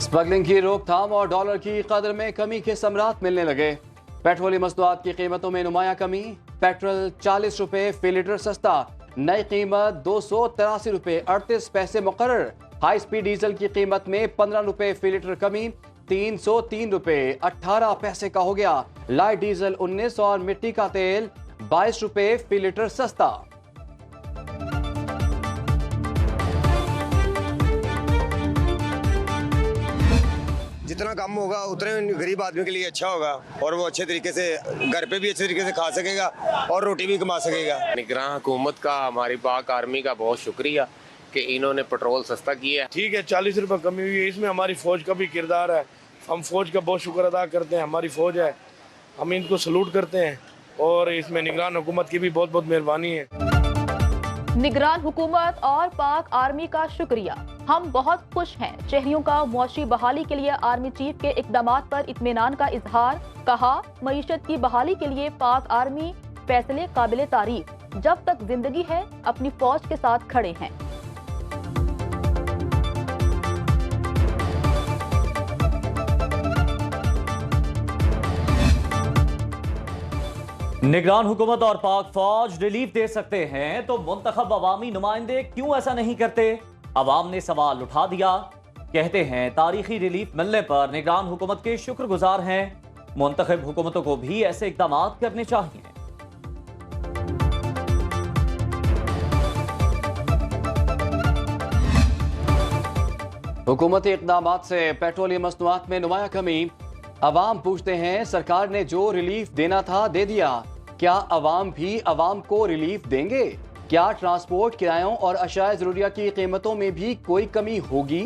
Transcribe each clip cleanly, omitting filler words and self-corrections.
Smuggling की रोकथाम और डॉलर की कदर में कमी के समरात मिलने लगे। पेट्रोलियम मसनूआत की कीमतों में नुमायां कमी। पेट्रोल 40 रुपए फी लीटर सस्ता, नई कीमत 283 रुपए 38 पैसे मुकर्रर। हाई स्पीड डीजल की कीमत में 15 रुपए फी लीटर कमी, 303 रुपए 18 पैसे का हो गया। लाइट डीजल 19 और मिट्टी का तेल 22 रुपए फी लीटर सस्ता। जितना कम होगा उतने गरीब आदमी के लिए अच्छा होगा और वो अच्छे तरीके से घर पे भी अच्छे तरीके से खा सकेगा और रोटी भी कमा सकेगा। निगरान हुकूमत का, हमारी पाक आर्मी का बहुत शुक्रिया कि इन्होंने पेट्रोल सस्ता किया है। ठीक है, 40 रुपए कमी हुई है, इसमें हमारी फौज का भी किरदार है। हम फौज का बहुत शुक्र अदा करते हैं, हमारी फौज है, हम इनको सलूट करते हैं और इसमें निगरान हुकूमत की भी बहुत बहुत मेहरबानी है। निगरान हुकूमत और पाक आर्मी का शुक्रिया। हम बहुत खुश हैं। शहरियों का मुआशी बहाली के लिए आर्मी चीफ के इकदामात पर इत्मीनान का इजहार। कहा, मईशत की बहाली के लिए पाक आर्मी फैसले काबिले तारीफ। जब तक जिंदगी है अपनी फौज के साथ खड़े हैं। निगरान हुकूमत और पाक फौज रिलीफ दे सकते हैं तो मुंतखब अवामी नुमाइंदे क्यों ऐसा नहीं करते? अवाम ने सवाल उठा दिया। कहते हैं तारीखी रिलीफ मिलने पर निगरान हुकूमत के शुक्रगुजार हैं। मुंतखब हुकूमतों को भी ऐसे इक़दाम करने चाहिए। हुकूमती इक़दाम से पेट्रोलियम मसनूआत में नुमायां कमी। अवाम पूछते हैं, सरकार ने जो रिलीफ देना था दे दिया, क्या अवाम भी अवाम को रिलीफ देंगे? क्या ट्रांसपोर्ट किरायों और अशाया ज़रूरिया की कीमतों में भी कोई कमी होगी?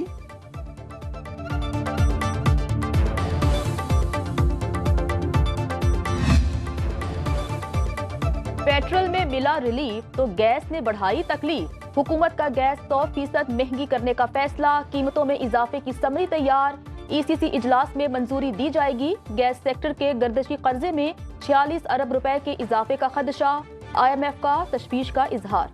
पेट्रोल में मिला रिलीफ तो गैस ने बढ़ाई तकलीफ। हुकूमत का गैस 100% महंगी करने का फैसला। कीमतों में इजाफे की समरी तैयार। ईसीसी इजलास में मंजूरी दी जाएगी। गैस सेक्टर के गर्दशी कर्जे में 46 अरब रुपए के इजाफे का खदशा। IMF का तशवीश का इजहार।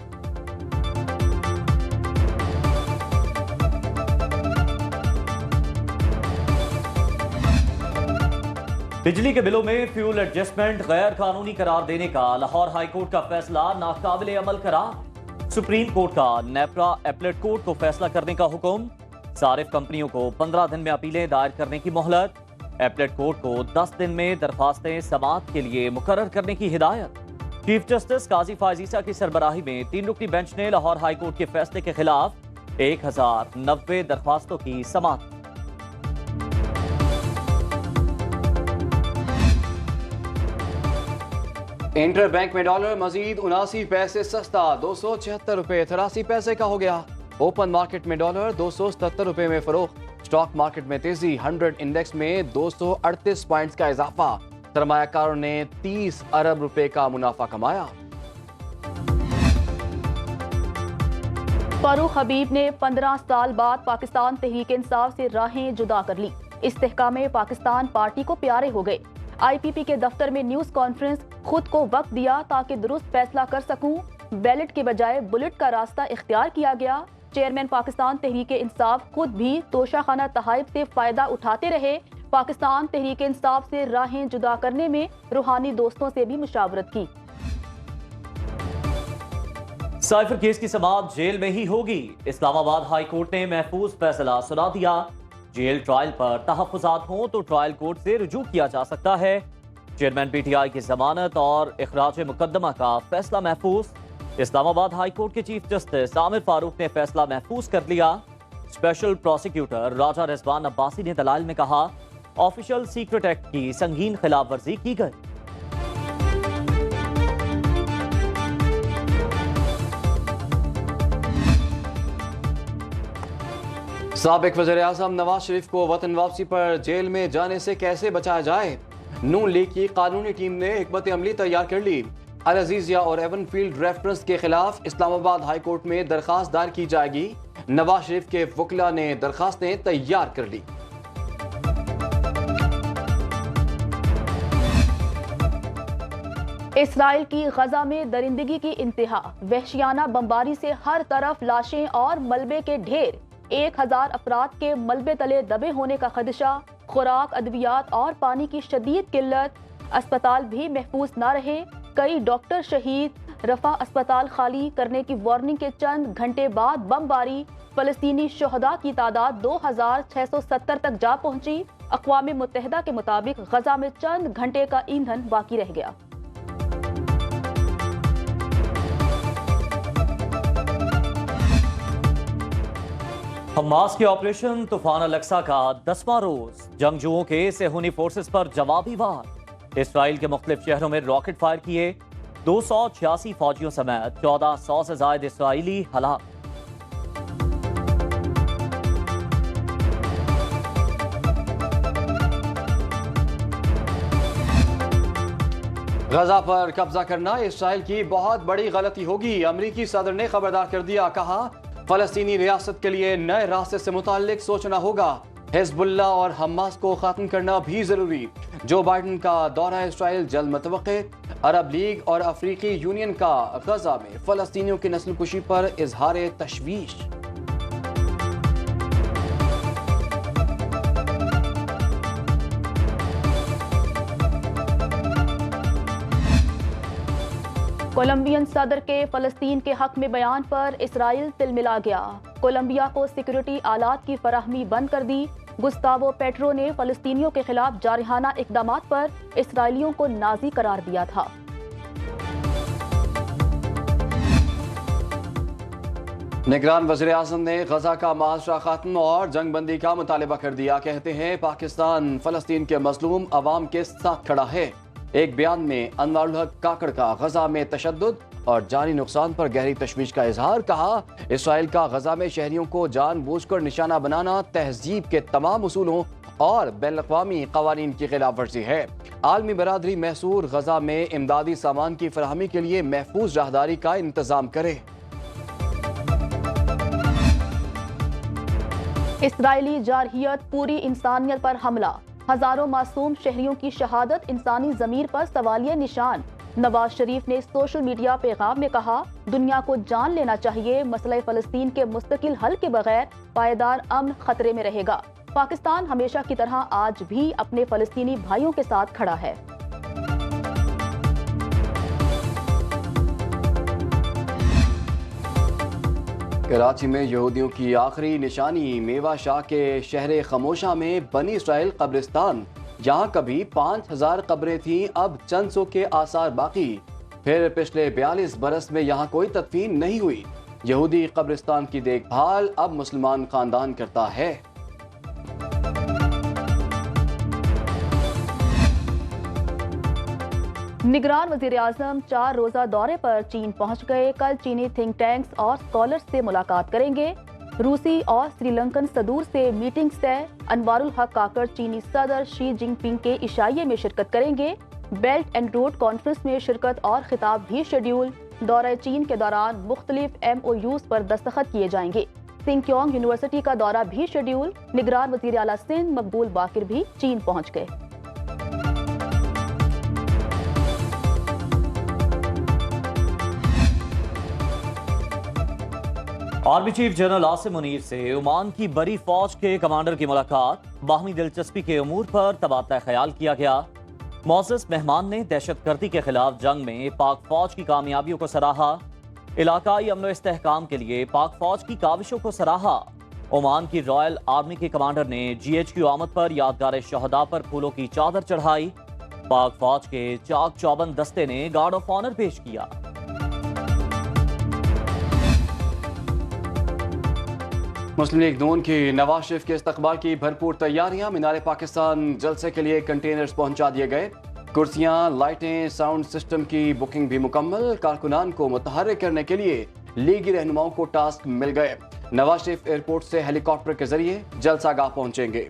बिजली के बिलों में फ्यूल एडजस्टमेंट गैर कानूनी करार देने का लाहौर हाई कोर्ट का फैसला नाकाबिले अमल करार। सुप्रीम कोर्ट का नेपरा एपलेट कोर्ट को फैसला करने का हुक्म। सारिफ कंपनियों को 15 दिन में अपीलें दायर करने की मोहलत। एपलेट कोर्ट को 10 दिन में दरखास्तें समाअत के लिए मुकर्रर करने की हिदायत। चीफ जस्टिस काजी फायजीसा की सरबराही में 3 रुकनी बेंच ने लाहौर हाई कोर्ट के फैसले के खिलाफ 1090 दरखास्तों की समाअत। इंटर बैंक में डॉलर मजीद 79 पैसे सस्ता, 276 रुपए 83 पैसे का हो गया। ओपन मार्केट में डॉलर 277 रुपए में फरोख्त। स्टॉक मार्केट में तेजी, 100 इंडेक्स में 238 पॉइंट्स का इजाफा। सरमायाकारों ने 30 अरब रुपए का मुनाफा कमाया। फारूक हबीब ने 15 साल बाद पाकिस्तान तहरीक इंसाफ से राहें जुदा कर ली। इस्तेहकाम पाकिस्तान पार्टी को प्यारे हो गए। IPP के दफ्तर में न्यूज कॉन्फ्रेंस, खुद को वक्त दिया ताकि दुरुस्त फैसला कर सकूं। बैलेट के बजाय बुलेट का रास्ता इख्तियार किया गया। चेयरमैन पाकिस्तान तहरीक इंसाफ खुद भी तोशाखाना तहाइफ से फायदा उठाते रहे। पाकिस्तान तहरीक इंसाफ से राहें जुदा करने में रूहानी दोस्तों से भी मुशावरत की। साइफर केस की समाअत जेल में ही होगी। इस्लामाबाद हाई कोर्ट ने महफूज फैसला सुना दिया। जेल ट्रायल पर तहफ्फुज़ात हों तो ट्रायल कोर्ट से रुजू किया जा सकता है। चेयरमैन PTI की जमानत और इखराज मुकदमा का फैसला महफूज। इस्लामाबाद हाई कोर्ट के चीफ जस्टिस आमिर फारूक ने फैसला महफूज कर लिया। स्पेशल प्रोसिक्यूटर राजा रिजवान अब्बासी ने दलाइल में कहा, ऑफिशियल सीक्रेट एक्ट की संगीन खिलाफ वर्जी की गई। साबिक वज़ीर आज़म नवाज शरीफ को वतन वापसी पर जेल में जाने से कैसे बचाया जाए? नून लीग की कानूनी टीम ने हिकमत अमली तैयार कर ली। अल अजीजिया और एवनफील्ड रेफरेंस के खिलाफ इस्लामाबाद हाई कोर्ट में दरखास्त दायर की जाएगी। नवाज शरीफ के वकील ने दरखास्तें तैयार कर ली। इसराइल की गजा में दरिंदगी की इंतहा। वहशियाना बमबारी से हर तरफ लाशें और मलबे के ढेर। 1000 अफराद के मलबे तले दबे होने का खदशा, खुराक, अद्वियात और पानी की शदीद किल्लत, अस्पताल भी महफूज ना रहे, कई डॉक्टर शहीद, रफा अस्पताल खाली करने की वार्निंग के चंद घंटे बाद बमबारी, फलस्तीनी शहदा की तादाद 2670 तक जा पहुंची। अक़वाम मुत्तहिदा के मुताबिक गजा में चंद घंटे का ईंधन बाकी रह गया। हमास के ऑपरेशन तूफान अल-अक्सा का 10वां रोज, जंगजुओं के सेहूनी फोर्सेस पर जवाबी वार। इसराइल के मुख्तलिफ शहरों में रॉकेट फायर किए, 286 फौजियों समेत 1400 से ज्यादा इसराइली हलाक। गजा पर कब्जा करना इसराइल की बहुत बड़ी गलती होगी, अमरीकी सदर ने खबरदार कर दिया। कहा, फलस्तीनी रियासत के लिए नए रास्ते से मुताल्लिक सोचना होगा। हिजबुल्लाह और हमास को खत्म करना भी जरूरी। जो बाइडन का दौरा इसराइल जल्द मुतवक्के। अरब लीग और अफ्रीकी यूनियन का गजा में फलस्तीनियों की नस्लकुशी पर इजहार तशवीश। कोलंबियन सदर के फलस्तीन के हक में बयान पर इसराइल तिलमिला गया। कोलंबिया को सिक्योरिटी आलात की फराहमी बंद कर दी। गुस्तावो पेट्रो ने फलस्तीनियों के खिलाफ जारहाना इकदामात पर इसराइलियों को नाजी करार दिया था। निगरान वज़ीर आज़म ने गजा का माशरा खात्मा और जंगबंदी का मुतालबा कर दिया। कहते हैं, पाकिस्तान फलस्तीन के मजलूम अवाम के साथ खड़ा है। एक बयान में अनवारुल हक काकड़ का गजा में तशद्दुद और जानी नुकसान पर गहरी तशवीश का इजहार। कहा, इसराइल का गजा में शहरियों को जानबूझकर निशाना बनाना तहजीब के तमाम उसूलों और बैनुल-अक़वामी क़वानीन की खिलाफ वर्जी है। आलमी बरादरी महसूर गजा में इमदादी सामान की फराहमी के लिए महफूज राहदारी का इंतजाम करे। इसराइली जारहियत पूरी इंसानियत पर हमला, हजारों मासूम शहरियों की शहादत इंसानी ज़मीर पर सवालिया निशान। नवाज शरीफ ने सोशल मीडिया पैगाम में कहा, दुनिया को जान लेना चाहिए, मसला फ़लस्तीन के मुस्तकिल हल के बगैर पायदार अमन खतरे में रहेगा। पाकिस्तान हमेशा की तरह आज भी अपने फ़लस्तीनी भाइयों के साथ खड़ा है। कराची में यहूदियों की आखिरी निशानी मेवा शाह के शहर खमोशा में बनी इसराइल कब्रिस्तान। यहाँ कभी 5000 कब्रें थीं, अब चंद सौ के आसार बाकी। फिर पिछले 42 बरस में यहाँ कोई तदफीन नहीं हुई। यहूदी कब्रिस्तान की देखभाल अब मुसलमान खानदान करता है। निगरान वज़ीर आज़म 4 रोज़ा दौरे पर चीन पहुंच गए। कल चीनी थिंक टैंक्स और स्कॉलर्स से मुलाकात करेंगे। रूसी और श्रीलंकन सदूर से मीटिंग्स तय। अनवारुल हक काकड़ चीनी सदर शी जिनपिंग के इशाइये में शिरकत करेंगे। बेल्ट एंड रोड कॉन्फ्रेंस में शिरकत और खिताब भी शेड्यूल। दौरे चीन के दौरान मुख्तलिफ MOUs पर दस्तखत किए जाएंगे। सिंक्योंग यूनिवर्सिटी का दौरा भी शेड्यूल। निगरान वज़ीर आला सिंध मकबूल बाकिर भी चीन पहुंच गए। Army chief general Asim Munir से ओमान की बड़ी फौज के कमांडर की मुलाकात। बाहमी दिलचस्पी के उमूर पर तबादला ख्याल किया गया। मोअज़्ज़ज़ मेहमान ने दहशतगर्दी के खिलाफ जंग में पाक फौज की कामयाबियों को सराहा। इलाकाई अमन व इस्तेहकाम के लिए पाक फौज की काविशों को सराहा। ओमान की रॉयल आर्मी के कमांडर ने GHQ आमद पर यादगार शहदा पर फूलों की चादर चढ़ाई। पाक फौज के चाक चौबंद दस्ते ने गार्ड ऑफ ऑनर पेश किया। मुस्लिम लीग नून की नवाज शरीफ के इस्तकबाल की भरपूर तैयारियां। मीनार पाकिस्तान जलसे के लिए कंटेनर्स पहुंचा दिए गए। कुर्सियां, लाइटें, साउंड सिस्टम की बुकिंग भी मुकम्मल। कारकुनान को मुतहर्रिक करने के लिए लीगी रहनुमाओं को टास्क मिल गए। नवाज शरीफ एयरपोर्ट से हेलीकॉप्टर के जरिए जलसागाह पहुंचेंगे।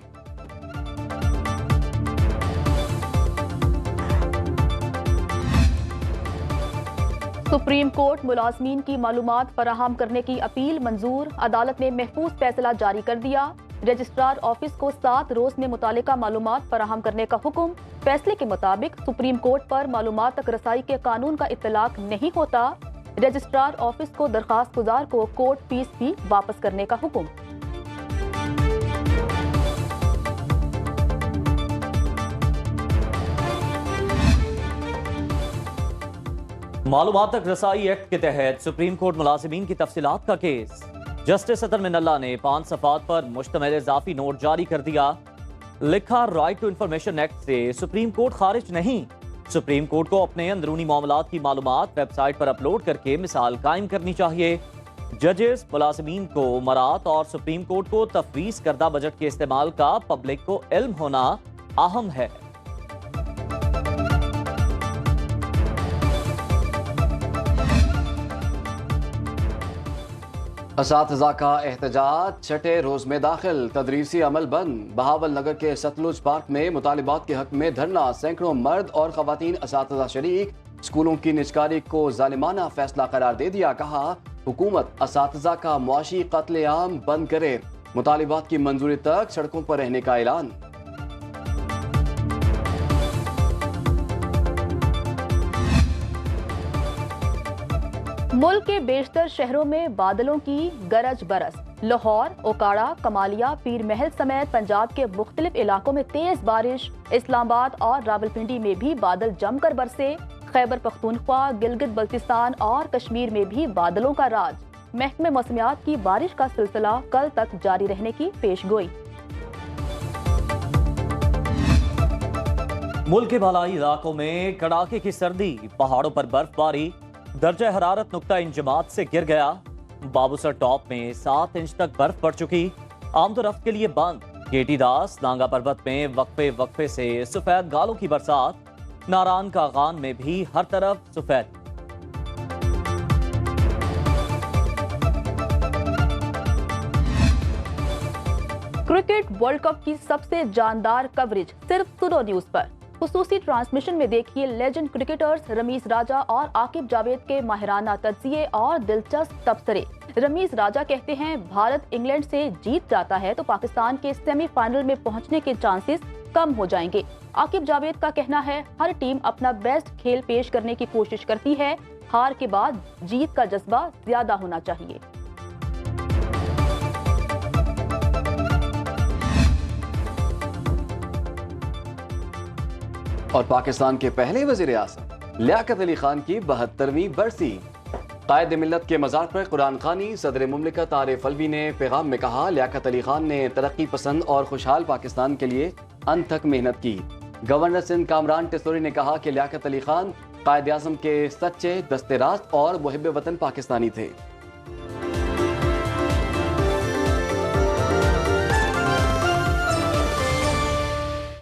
सुप्रीम कोर्ट मुलाजमीन की मालूमात फराहम करने की अपील मंजूर। अदालत ने महफूज फैसला जारी कर दिया। रजिस्ट्रार ऑफिस को 7 रोज में मुतालिका मालूमात फराहम करने का हुक्म। फैसले के मुताबिक सुप्रीम कोर्ट पर मालूमात तक रसाई के कानून का इत्तलाक नहीं होता। रजिस्ट्रार ऑफिस को दरखास्त गुजार को कोर्ट फीस भी वापस करने का हुक्म। मालूमात तक रसाई एक्ट के तहत सुप्रीम कोर्ट मुलाजिमीन की तफसीलात का केस। जस्टिस अतर मिनल्ला ने 5 सफ़ात पर मुश्तमिल इजाफी नोट जारी कर दिया। लिखा, राइट टू इंफॉर्मेशन एक्ट से सुप्रीम कोर्ट खारिज नहीं। सुप्रीम कोर्ट को अपने अंदरूनी मामलात की मालूमात वेबसाइट पर अपलोड करके मिसाल कायम करनी चाहिए। जजेस मुलाजिमीन को मरात और सुप्रीम कोर्ट को तफवीज़ करदा बजट के इस्तेमाल का पब्लिक को इल्म होना अहम है। असातिज़ा का एहतजाज छठे रोज में दाखिल, तदरीसी अमल बंद। बहावल नगर के सतलुज पार्क में मुतालिबात के हक में धरना, सैकड़ों मर्द और खवातीन असातिज़ा शरीक। स्कूलों की निजकारी को जालिमाना फैसला करार दे दिया। कहा, हुकूमत असातिज़ा का मुआशी कत्लेआम बंद करे। मुतालिबात की मंजूरी तक सड़कों पर रहने का ऐलान। मुल्क के बेशतर शहरों में बादलों की गरज बरस। लाहौर, ओकाड़ा, कमालिया, पीर महल समेत पंजाब के मुख्तलिफ इलाकों में तेज बारिश। इस्लामाबाद और रावलपिंडी में भी बादल जमकर बरसे। खैबर पख्तूनख्वा, गिलगित बल्तिस्तान और कश्मीर में भी बादलों का राज। महकमे मौसमियात की बारिश का सिलसिला कल तक जारी रहने की पेशगोई। मुल्क के बालाई इलाकों में कड़ाके की सर्दी, पहाड़ों पर बर्फबारी। दर्जा हरारत नुक्ता इंजमात से गिर गया। बाबूसर टॉप में 7 इंच तक बर्फ पड़ चुकी। आमदोरफ्त के लिए बंद। गेटी दास नांगा पर्वत में वक्फे वक्फे से सफेद गालों की बरसात। नारान का गान में भी हर तरफ सफेद। क्रिकेट वर्ल्ड कप की सबसे जानदार कवरेज सिर्फ सुनो न्यूज पर। खुसूसी ट्रांसमिशन में देखिए लेजेंड क्रिकेटर्स रमीज राजा और आकिब जावेद के माहिराना तज्जिए और दिलचस्प तबसरे। रमीज राजा कहते हैं, भारत इंग्लैंड से जीत जाता है तो पाकिस्तान के सेमीफाइनल में पहुंचने के चांसेस कम हो जाएंगे। आकिब जावेद का कहना है, हर टीम अपना बेस्ट खेल पेश करने की कोशिश करती है, हार के बाद जीत का जज्बा ज्यादा होना चाहिए। और पाकिस्तान के पहले वज़ीर आज़म लियाकत अली खान की 72वीं बरसी। कायद मिल्लत के मज़ार पर कुरान खानी। सदर मुमलिकत आरिफ अलवी ने पैगाम में कहा, लियाकत अली खान ने तरक्की पसंद और खुशहाल पाकिस्तान के लिए अंत तक मेहनत की। गवर्नर सिंध कामरान टिसोरी ने कहा कि लियाकत अली खान कायद आज़म के सच्चे दस्ते रास्त और मुहिब वतन पाकिस्तानी थे।